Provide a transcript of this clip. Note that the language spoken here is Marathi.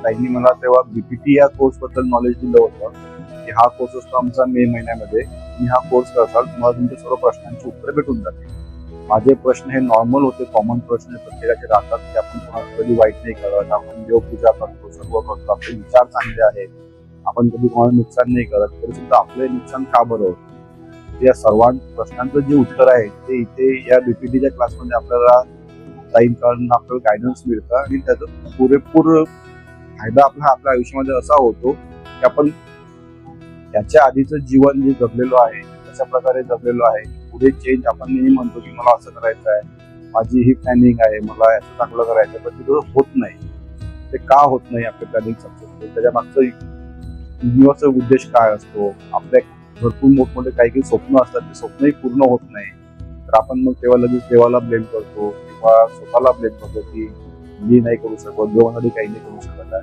ताईंनी मला तेव्हा बीपीटी या कोर्स बद्दल नॉलेज दिलं होतं की हा कोर्स असतो आमचा मे महिन्यामध्ये. तुम्ही हा कोर्स करसाल तुम्हाला तुमच्या सर्व प्रश्नांची उत्तरे भेटून जातील. माझे प्रश्न हे नॉर्मल होते, कॉमन प्रश्न प्रत्येकाचे राहतात की आपण कोणाला कधी वाईट नाही करत, आपण देवपूजा करतो, सर्व करतो, आपले विचार चांगले आहेत, आपण कधी कोणाला नुकसान नाही करत, तरी सुद्धा आपले नुकसान का बरं होतं. या सर्व प्रश्नांचं जे उत्तर आहे ते इथे या बीपीटीच्या क्लासमध्ये आपल्याला ताईंकडून आपल्याला गायडन्स मिळतं आणि त्याचा पुरेपूर फायदा आपल्या आयुष्यामध्ये असा होतो की आपण त्याच्या आधीचं जीवन जे जगलेलो आहे कशा प्रकारे जगलेलो आहे, पुढे चेंज आपण नेहमी म्हणतो की मला असं करायचं आहे, माझी ही प्लॅनिंग आहे, मला याचं चांगलं करायचं आहे, पण ते होत नाही. ते का होत नाही आपलं प्लॅनिंग सक्सेसफुल, त्याच्या मागचं युनिव्हर्सल उद्देश काय असतो, आपल्या भरपूर मोठमोठे काही काही स्वप्न असतात, ते स्वप्नही पूर्ण होत नाही. तर आपण मग तेव्हा लगेच देवाला ब्लेम करतो किंवा स्वतःला ब्लेम करतो की मी नाही करू शकत, देवासाठी काही नाही करू शकत आहे.